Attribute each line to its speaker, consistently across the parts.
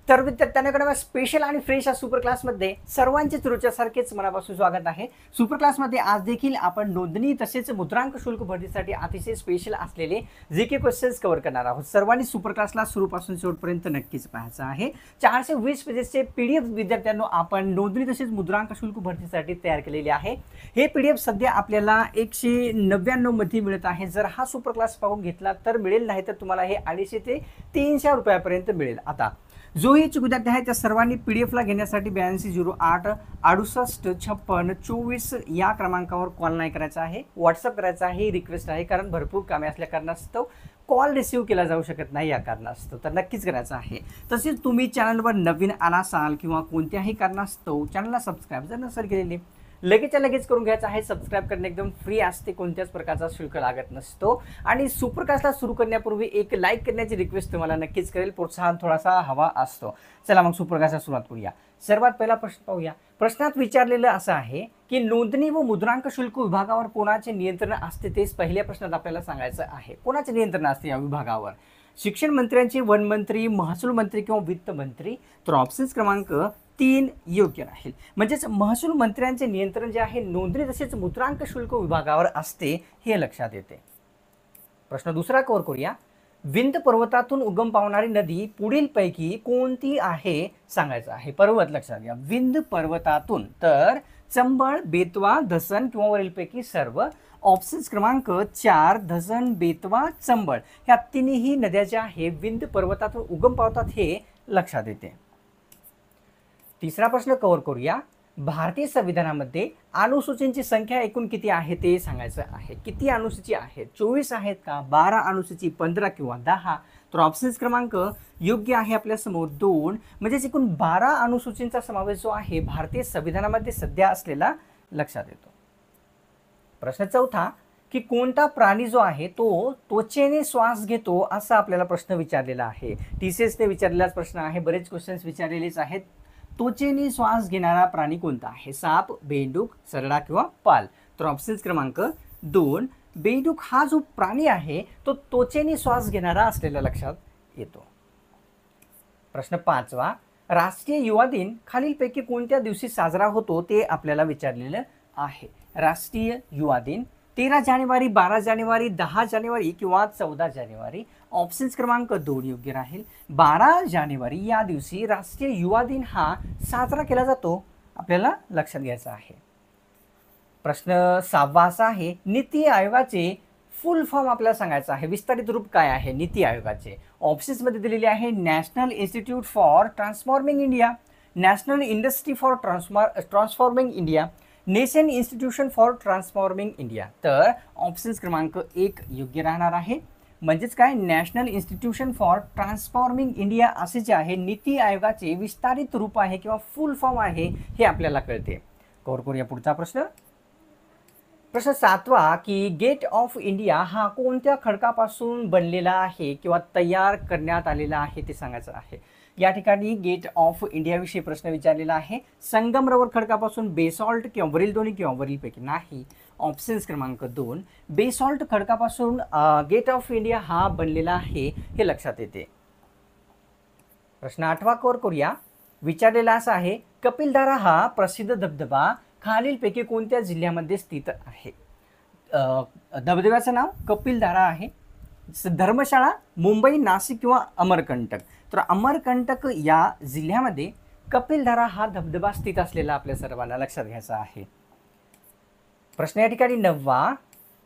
Speaker 1: तर विद्यार्थ्यांकडे स्पेशल आणि फ्रेश या सुपर क्लासमध्ये सर्वांचेच रोजच्यासारखेच मनापासून स्वागत आहे। सुपर क्लासमध्ये आज देखील आपण नोंदणी तसेच मुद्रांक शुल्क भरतीसाठी अतिशय स्पेशल असलेले जीके क्वेश्चन्स कव्हर करणार आहोत। सर्वांनी सुपर क्लासला सुरूपासून शेवटपर्यंत नक्कीच पाहायचं आहे। 420 पेजेसचे पीडीएफ विद्यार्थ्यांनो आपण नोंदणी तसेच मुद्रांक शुल्क भरतीसाठी तयार केलेले आहे। हे पीडीएफ सध्या आपल्याला 199 मध्ये मिळत आहे। जर हा सुपर क्लास पाहून घेतला तर मिळेल, नाही तर तुम्हाला हे 250 ते 300 रुपयापर्यंत मिळेल। आता जो इच्छुक विद्यार्थी आहे त्या सर्वांनी पीडीएफला घेण्यासाठी 8208 68 56 24 या क्रमांकावर कॉल नाही करायचा आहे, व्हॉट्सअप करायचा आहे। रिक्वेस्ट आहे कारण भरपूर कामे असल्या कारणास्तव कॉल रिसीव केला जाऊ शकत नाही, या कारणास्तव तर नक्कीच करायचं आहे। तसेच तुम्ही चॅनलवर नवीन आला असाल किंवा कोणत्याही कारणास्तव चॅनलला सबस्क्राईब जर नसेल केलेले लगेचच्या लगेच करून घ्यायचं आहे। सबस्क्राईब करणे एकदम फ्री असते, कोणत्याच प्रकारचा शुल्क लागत नसतो। आणि सुपर क्लासला सुरू करण्यापूर्वी एक लाईक करण्याची रिक्वेस्ट तुम्हाला नक्कीच करेल, प्रोत्साहन थोडासा हवा असतो। चला मग सुपर क्लासला सुरुवात करूया। सर्वात पहिला प्रश्न पाहूया। प्रश्नात विचारलेलं असं आहे की नोंदणी व मुद्रांक शुल्क विभागावर कोणाचे नियंत्रण असते, तेच पहिल्या प्रश्नात आपल्याला सांगायचं आहे। कोणाचे नियंत्रण असते या विभागावर? शिक्षण मंत्र्यांचे, वन मंत्री, महसूल मंत्री किंवा वित्त मंत्री? तर ऑप्शन्स क्रमांक 3 योग्य राहील। म्हणजेच महसूल मंत्र्यांचे नियंत्रण जे आहे नोंदणी तसेच मुद्रांक शुल्क विभागावर असते, हे लक्षात येते। प्रश्न दुसरा कव्हर करूया। विंध्य पर्वतातून उगम पावणारी नदी पुढीलपैकी कोणती आहे सांगायचं आहे। पर्वत लक्षात घ्या, विंध्य पर्वतातून तर चंबळ, बेतवा, धसन किंवा वरीलपैकी सर्व? ऑप्शन्स क्रमांक 4 धसन, बेतवा, चंबळ ह्या तिन्ही नद्या ज्या आहे विंध्य पर्वतातून उगम पावतात, हे लक्षात येते। तिसरा प्रश्न कव्हर करूया। भारतीय संविधानामध्ये अनुसूचींची संख्या एकूण किती आहे ते सांगायचं आहे। किती अनुसूची आहेत? 24 आहेत का, 12 अनुसूची, 15 किंवा 10? तर ऑप्शन्स क्रमांक योग्य आहे आपल्यासमोर 2, म्हणजेच एकूण 12 अनुसूचींचा समावेश जो आहे भारतीय संविधानामध्ये सध्या असलेला लक्षात येतो। प्रश्न चौथा की कोणता प्राणी जो आहे तो त्वचेने श्वास घेतो, असा आपल्याला प्रश्न विचारलेला आहे। टीसीएसने विचारलेलाच प्रश्न आहे, बरेच क्वेश्चन्स विचारलेलेच आहेत। त्वचेने श्वास घेणारा प्राणी कोणता आहे? साप, बेंडूक, सरडा किंवा पाल? तर ऑप्शन्स क्रमांक 2 बेंडूक हा जो प्राणी आहे तो त्वचेने श्वास घेणारा असलेला लक्षात येतो। प्रश्न 5वा राष्ट्रीय युवा दिन खालीलपैकी कोणत्या दिवशी साजरा होतो ते आपल्याला विचारलेलं आहे। राष्ट्रीय युवा दिन 13 जानेवारी, 12 जानेवारी, 10 जानेवारी किंवा 14 जानेवारी? ऑप्शन्स क्रमांक 2 योग्य राहील। 12 जानेवारी या दिवशी राष्ट्रीय युवा दिन हा साजरा केला जातो, आपल्याला लक्षात घ्यायचं आहे। प्रश्न 6वा असा आहे, नीती आयोगाचे फुल फॉर्म आपल्याला सांगायचं आहे, विस्तारित रूप काय आहे नीती आयोगाचे? ऑप्शन्स मध्ये दिलेले आहे national institute for transforming India, national industry for transforming India, nation institution for transforming India? तर ऑप्शन्स क्रमांक 1 योग्य राहणार आहे। म्हणजेच काय, national institution for transforming India असे जे आहे नीती आयोगाचे विस्तारित रूप आहे किंवा फुल फॉर्म आहे, हे आपल्याला कळते। कव्हर करूया पुढचा प्रश्न। प्रश्न 7वा की गेट ऑफ इंडिया हा कोणत्या खडकापासून बनलेला आहे किंवा तयार करण्यात आलेला आहे ते सांगायचं आहे। या ठिकाणी गेट ऑफ इंडियाविषयी प्रश्न विचारलेला आहे। संगमरवर खडकापासून, बेसॉल्ट किंवा वरील दोन्ही किंवा वरीलपैकी? नाही। ऑप्शन्स क्रमांक 2 बेसॉल्ट खडकापासून गेट ऑफ इंडिया हा बनलेला आहे, हे लक्षात येते। प्रश्न 8वा कव्हर करूया। विचारलेला असा आहे, कपिलधारा हा प्रसिद्ध धबधबा खालीलपैकी कोणत्या जिल्ह्यामध्ये स्थित आहे? धबधब्याचं नाव कपिलधारा आहे। धर्मशाळा, मुंबई, नाशिक किंवा अमरकंटक? तर अमरकंटक या जिल्ह्यामध्ये कपिलधारा हा धबधबा स्थित असलेला आपल्या सर्वांना लक्षात घ्यायचा आहे। प्रश्न या ठिकाणी 9वा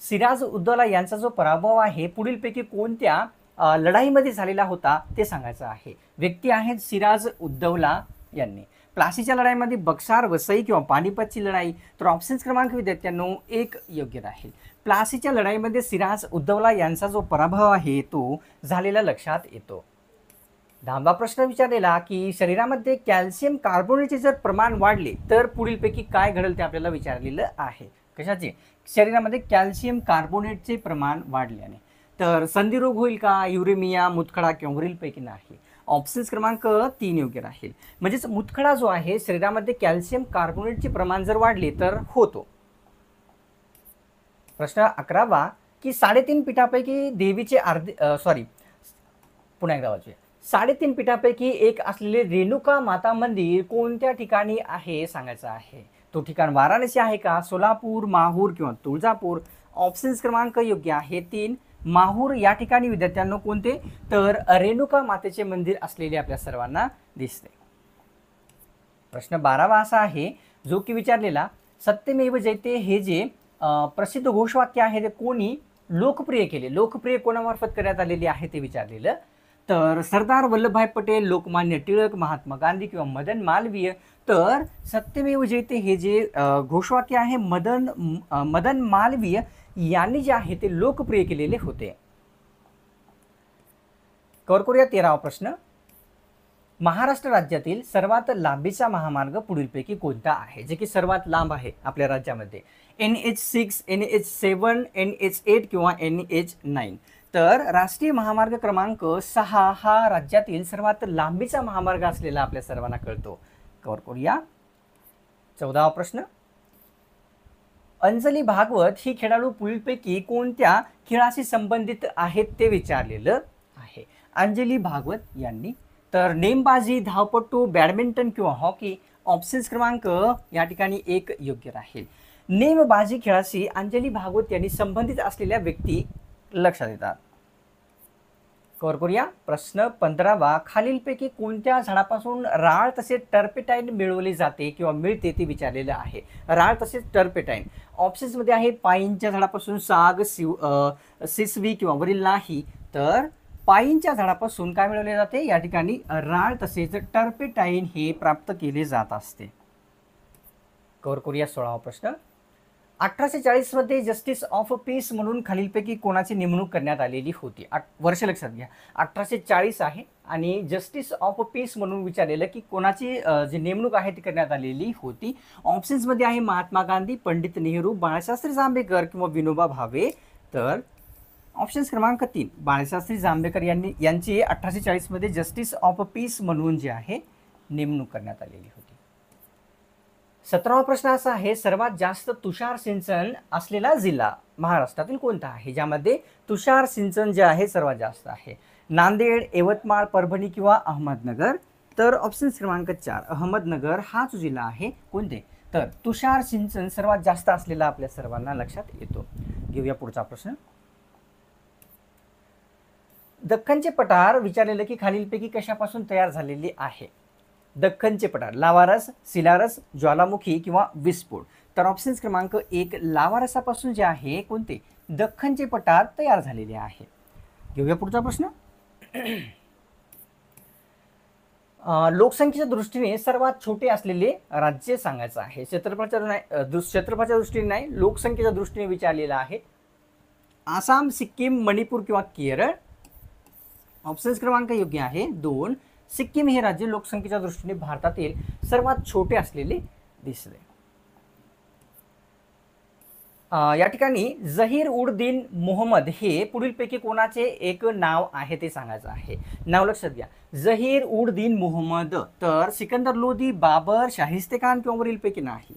Speaker 1: सिराज उद्दौला यांचा जो पराभव आहे पुढीलपैकी कोणत्या लढाईमध्ये झालेला होता ते सांगायचं आहे। व्यक्ती आहेत सिराज उद्दौला यांनी। प्लासीच्या लढाईमध्ये, बक्सार, वसई किंवा पानिपतची लढाई? तर ऑप्शन्स क्रमांक विद्यार्थ्यांनो 1 योग्य राहील। प्लासीच्या लढाईमध्ये सिराज उद्दौला यांचा जो पराभव आहे तो झालेला लक्षात येतो। 10वा प्रश्न विचारलेला की शरीरामध्ये कॅल्शियम कार्बोनेटचे जर प्रमाण वाढले तर पुढीलपैकी काय घडेल ते आपल्याला विचारलेलं आहे। कशाचे? शरीरामध्ये कॅल्शियम कार्बोनेटचे प्रमाण वाढल्याने? तर संधिरोग होईल का, युरेमिया, मुतखडा किंवा वरीलपैकी? नाही। ऑप्शन्स क्रमांक 3 योग्य राहील। म्हणजेच मुतखडा जो आहे शरीरामध्ये कॅल्शियम कार्बोनेटचे प्रमाण जर वाढले तर होतो। प्रश्न 11वा की 3.5 पीठापैकी देवीचे पुन्हा एकदा वाचूया। 3.5 पीठापैकी एक असलेले रेणुका माता मंदिर कोणत्या ठिकाणी आहे सांगायचं आहे. तो ठिकाण वाराणसी आहे का, सोलापूर, माहूर किंवा तुळजापूर. ऑप्शन्स क्रमांक योग्य आहे 3 माहूर या ठिकाणी विद्यार्थ्यांनो कोणते, तर रेणुका मातेचे मंदिर असलेले आपल्या सर्वांना दिसते. प्रश्न 12वा असा आहे जो की विचारलेला, सत्यमेव जयते हे जे प्रसिद्ध घोषवाक्य आहे ते कोणी लोकप्रिय केले, लोकप्रिय कोणामार्फत करण्यात आलेले आहे ते विचारलेलं. तर सरदार वल्लभभाई पटेल, लोकमान्य टिळक, महात्मा गांधी किंवा मदन मालवीय. तर सत्यमेव जयते हे जे घोषवाक्य आहे मदन मालवीय यांनी जे आहे ते लोकप्रिय केलेले होते. कव्हर करूया 13वा प्रश्न. महाराष्ट्र राज्यातील सर्वात लांबीचा महामार्ग पुढीलपैकी कोणता आहे, जे की सर्वात लांब आहे आपल्या राज्यामध्ये. NH6, NH7, NH8 किंवा NH9. तर राष्ट्रीय महामार्ग क्रमांक 6 हा राज्यातील सर्वात लांबीचा महामार्ग असलेला आपल्या सर्वांना कळतो. कव्हर करूया 14वा प्रश्न. अंजली भागवत ही खेळाडू पुढीलपैकी कोणत्या खेळाशी संबंधित आहेत ते विचारलेलं आहे. अंजली भागवत यांनी. तर नेमबाजी, धावपटू, बॅडमिंटन किंवा हॉकी. ऑप्शन्स क्रमांक या ठिकाणी 1 योग्य राहील. नेमबाजी खेळाशी अंजली भागवत यांनी संबंधित असलेल्या व्यक्ती लक्षात येतात. कव्हर करूया प्रश्न 15वा. खालीलपैकी कोणत्या झाडापासून राळ तसेच टर्पेटाईन मिळवले जाते किंवा मिळते ते विचारलेलं आहे. राळ तसेच टर्पेटाईन. ऑप्शन्समध्ये आहे पाईनच्या झाडापासून, साग, सिसवी किंवा वरील नाही. तर पाईनच्या झाडापासून काय मिळवले जाते या ठिकाणी, राळ तसेच टर्पेटाईन हे प्राप्त केले जात असते. कव्हर करूया 16वा प्रश्न. 1840 मध्ये जस्टिस ऑफ पीस म्हणून खालीलपैकी कोणाची नेमणूक करण्यात आलेली होती. वर्ष लक्षात घ्या, 1840 आहे आणि जस्टिस ऑफ पीस म्हणून विचारलेलं की कोणाची जी नेमणूक आहे ती करण्यात आलेली होती. ऑप्शन्समध्ये आहे महात्मा गांधी, पंडित नेहरू, बाळशास्त्री जांभेकर किंवा विनोबा भावे. तर ऑप्शन्स क्रमांक 3 बाळशास्त्री जांभेकर यांची 1840 मध्ये जस्टिस ऑफ पीस म्हणून जे आहे नेमणूक करण्यात आलेली होती. 17वा प्रश्न असा आहे, सर्वात जास्त तुषार सिंचन असलेला जिल्हा महाराष्ट्रातील कोणता आहे, ज्यामध्ये तुषार सिंचन जे आहे सर्वात जास्त आहे. नांदेड, यवतमाळ, परभणी किंवा अहमदनगर. तर ऑप्शन्स क्रमांक 4 अहमदनगर हा जो जिल्हा आहे कोणते, तर तुषार सिंचन सर्वात जास्त असलेला आपल्या सर्वांना लक्षात येतो. घेऊया पुढचा प्रश्न. दख्खनचे पठार विचारलेलं की खालीलपैकी कशापासून तयार झालेले आहे. दख्खनचे पठार लावारस, शिलारस, ज्वालामुखी किंवा विस्फोट. तर ऑप्शन्स क्रमांक 1 लावारसापासून जे आहे कोणते, दख्खनचे पठार तयार झालेले आहे. घेऊया पुढचा प्रश्न. लोकसंख्येच्या दृष्टीने सर्वात छोटे असलेले राज्य सांगायचं आहे. क्षेत्रफळाच्या दृष्टीने नाही, लोकसंख्येच्या दृष्टीने विचारलेलं आहे. आसाम, सिक्कीम, मणिपूर किंवा केरळ. ऑप्शन्स क्रमांक योग्य आहे 2 सिक्कीम हे राज्य लोकसंख्येच्या दृष्टीने भारतातील सर्वात छोटे असलेले दिसले. या ठिकाणी जहीर उड दीन मोहम्मद हे पुढीलपैकी कोणाचे एक नाव आहे ते सांगायचं आहे. नाव लक्षात घ्या, जहीर उड दीन मोहम्मद. तर सिकंदर लोधी, बाबर, शाहिस्तेखान किंवा वरीलपैकी नाही.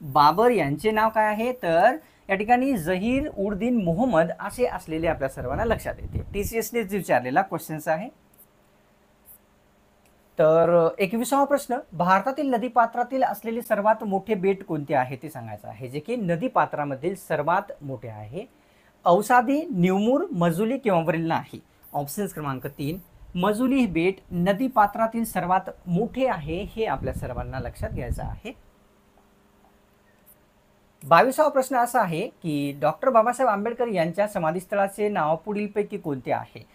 Speaker 1: बाबर यांचे नाव काय आहे, तर या ठिकाणी जहीर उड दीन मोहम्मद असे असलेले आपल्या सर्वांना लक्षात येते. TCSने विचारलेला क्वेश्चन्स आहे. तर 21वा प्रश्न. भारतातील नदीपात्रातील असलेले सर्वात मोठे बेट कोणते आहे ते सांगायचं आहे, जे की नदीपात्रामधील सर्वात मोठे आहे. औसादी, न्यूमूर, मजुली किंवा वरील नाही. ऑप्शन्स क्रमांक 3 मजुली हे बेट नदीपात्रातील सर्वात मोठे आहे, हे आपल्या सर्वांना लक्षात घ्यायचं आहे. 22वा प्रश्न असा आहे की डॉक्टर बाबासाहेब आंबेडकर यांच्या समाधीस्थळाचे नाव पुढीलपैकी कोणते आहे.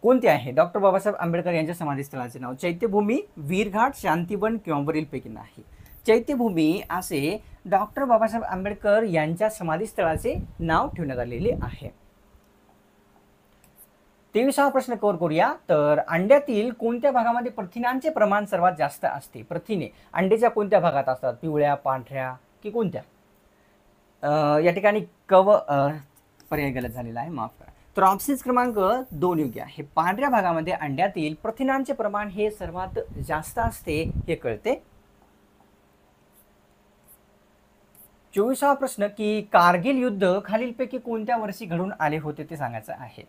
Speaker 1: कोणते आहे डॉक्टर बाबासाहेब आंबेडकर यांच्या समाधीस्थळाचे नाव. चैत्यभूमी, वीरघाट, शांतिवन किंवा वरीलपैकी नाही. चैत्यभूमी असे डॉक्टर बाबासाहेब आंबेडकर यांच्या समाधीस्थळाचे नाव ठेवण्यात आलेले आहे. 23वा प्रश्न कव्हर करूया. तर अंड्यातील कोणत्या भागामध्ये प्रथिनांचे प्रमाण सर्वात जास्त असते. प्रथिने अंड्याच्या कोणत्या भागात असतात, पिवळ्या, पांढऱ्या की कोणत्या. या ठिकाणी पर्याय गलत झालेला आहे, माफ करा. तर ऑप्शन्स क्रमांक 2 योग्य आहे. पांढऱ्या भागामध्ये अंड्यातील प्रथिनांचे प्रमाण हे सर्वात जास्त असते हे कळते. 24वा प्रश्न की कारगिल युद्ध खालीलपैकी कोणत्या वर्षी घडून आले होते ते सांगायचं आहे.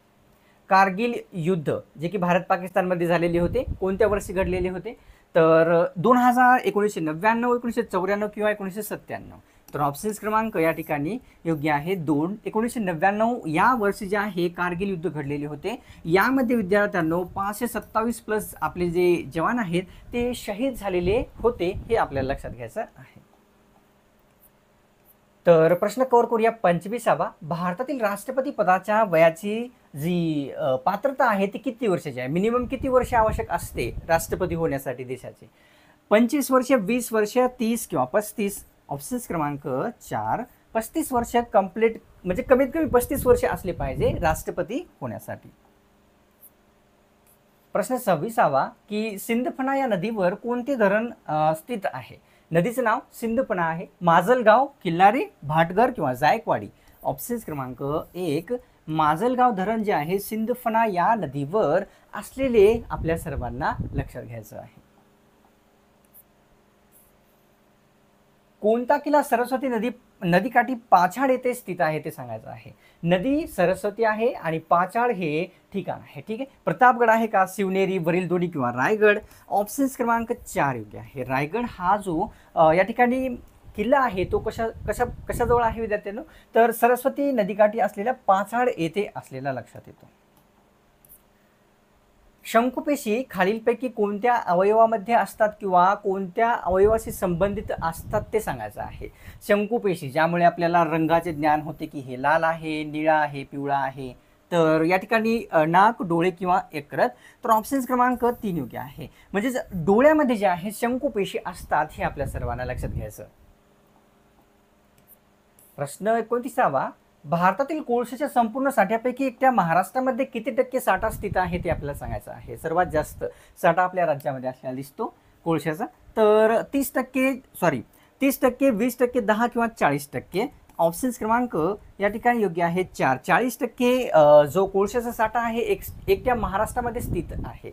Speaker 1: कारगिल युद्ध जे की भारत पाकिस्तानमध्ये झालेले होते कोणत्या वर्षी घडलेले होते? तर 2000, 1999, 1994 किंवा 1997. तर ऑप्शन्स क्रमांक या ठिकाणी योग्य आहे 2. 1999 या वर्षी जे आहे कारगिल युद्ध घडलेले होते. यामध्ये विद्यार्थ्यांनो 527 प्लस आपले जे जवान आहेत ते शहीद झालेले होते, हे आपल्याला लक्षात घ्यायचं आहे. तर प्रश्न कव्हर करूया 25वा. भारतातील राष्ट्रपती पदाच्या वयाची जी पात्रता आहे ती किती वर्षाची आहे? मिनिमम किती वर्ष आवश्यक असते राष्ट्रपती होण्यासाठी देशाचे? 25 वर्ष, 20 वर्ष, 30 किंवा 35. ऑप्शन्स क्रमांक 4. 35 वर्ष कंप्लीट, म्हणजे कमीत कमी 35 वर्ष असले पाहिजे राष्ट्रपती होण्यासाठी. प्रश्न 26वा की सिंदफणा या नदीवर कोणते धरण स्थित आहे? नदीचं नाव सिंदफणा आहे. माजलगाव, किल्लारी, भाटघर किंवा जायकवाडी. ऑप्शन्स क्रमांक 1. माजलगाव धरण जे आहे सिंदफणा या नदीवर असलेले आपल्या सर्वांना लक्षात घ्यायचं आहे. कोणता किल्ला सरस्वती नदीकाठी पाचाड येथे स्थित आहे ते सांगायचं आहे. नदी सरस्वती आहे आणि पाचाड हे ठिकाण आहे. ठीक आहे. प्रतापगड आहे का, शिवनेरी, वरील दोडी किंवा रायगड? ऑप्शन्स क्रमांक 4 योग्य आहे. रायगड हा जो या ठिकाणी किल्ला आहे तो कशाजवळ आहे विद्यार्थ्यांनो? तर सरस्वती नदीकाठी असलेल्या पाचाड येथे असलेला लक्षात येतो. शंकुपेशी खालीलपैकी कोणत्या अवयवामध्ये असतात किंवा कोणत्या अवयवाशी संबंधित असतात ते सांगायचं आहे. शंकुपेशी ज्यामुळे आपल्याला रंगाचे ज्ञान होते की हे लाल आहे, निळा आहे, पिवळा आहे. तर या ठिकाणी नाक, डोळे किंवा यकृत. तर ऑप्शन्स क्रमांक 3 योग्य आहे. म्हणजे डोळ्यामध्ये जे आहे शंकुपेशी असतात हे आपल्या सर्वांना लक्षात घ्यायचं. प्रश्न 29वा. भारतातील कोळशाच्या संपूर्ण साठ्यापैकी एकट्या महाराष्ट्रामध्ये किती टक्के साठा स्थित आहे ते आपल्याला सांगायचं आहे. सर्वात जास्त साठा आपल्या राज्यामध्ये असलेला दिसतो कोळशाचा. तर 30%, 20%, 10 किंवा 40%. ऑप्शन्स क्रमांक या ठिकाणी योग्य आहे 4. 40% जो कोळशाचा साठा आहे एकट्या महाराष्ट्रामध्ये स्थित आहे.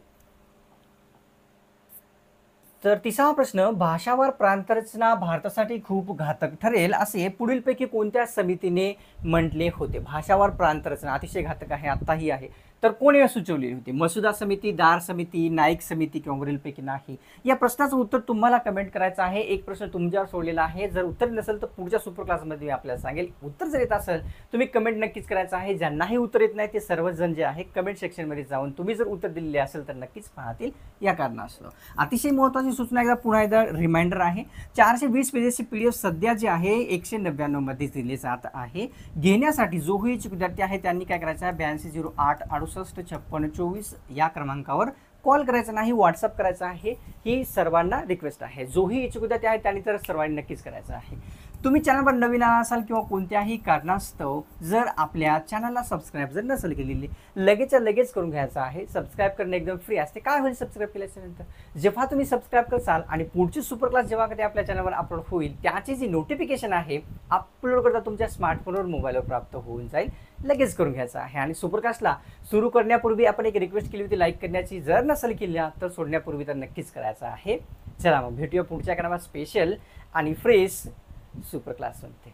Speaker 1: तर 30वा प्रश्न. भाषावार प्रांतरचना भारतासाठी खूप घातक ठरेल असे पुढीलपैकी कोणत्या समितीने म्हटले होते? भाषावार प्रांतरचना अतिशय घातक आहे, आत्ताही आहे. तर कोणी सुचवलेली होती? मसुदा समिती, दार समिती, नाईक समिती किंवा वरीलपैकी नाही? या प्रश्नाचं उत्तर तुम्हाला कमेंट करायचं आहे. एक प्रश्न तुमच्यावर सोडलेला आहे. जर उत्तर नसेल तर पुढच्या सुपर क्लासमध्ये मी आपल्याला सांगेल. उत्तर जर येत असेल तुम्ही कमेंट नक्कीच करायचं आहे. ज्यांनाही उत्तर येत नाही ते सर्वजण जे आहे कमेंट सेक्शनमध्ये जाऊन तुम्ही जर उत्तर दिलेले असेल तर नक्कीच पाहतील या कारणास्तव. अतिशय महत्त्वाची सूचना पुन्हा एकदा रिमाइंडर आहे. 420 पेजेसची PDF सध्या जे आहे 199 मध्ये दिले जात आहे. घेण्यासाठी जोही इच्छुक विद्यार्थी आहे त्यांनी काय करायचं आहे 8208 68 56 24 या क्रमांकावर कॉल करायचा नाही, व्हॉट्सअप करायचा आहे. ही सर्वांना रिक्वेस्ट आहे. जोही इच्छुक विद्यार्थी आहे त्यांनी तर सर्वांनी नक्कीच करायचं आहे. तुम्ही चॅनलवर नवीन असाल किंवा कोणत्याही कारणास्तव जर आपल्या चॅनलला सबस्क्राईब जर नसेल केलेली लगेच करून घ्यायचं आहे. सबस्क्राईब करणं एकदम फ्री असते. काय होईल सबस्क्राईब केल्याच्यानंतर? जेव्हा तुम्ही सबस्क्राईब करसाल आणि पुढची सुपर क्लास जेव्हा कधी आपल्या चॅनलवर अपलोड होईल त्याची जी नोटिफिकेशन आहे अपलोड करता तुमच्या स्मार्टफोनवर, मोबाईलवर प्राप्त होऊन जाईल. लगेच करून घ्यायचं आहे. आणि सुपर क्लासला सुरू करण्यापूर्वी आपण एक रिक्वेस्ट केली होती लाईक करण्याची. जर नसेल केली तर सोडण्यापूर्वी तर नक्कीच करायचं आहे. चला मग भेटूया पुढच्या क्रमात स्पेशल आणि फ्रेश सुपर क्लासमध्ये.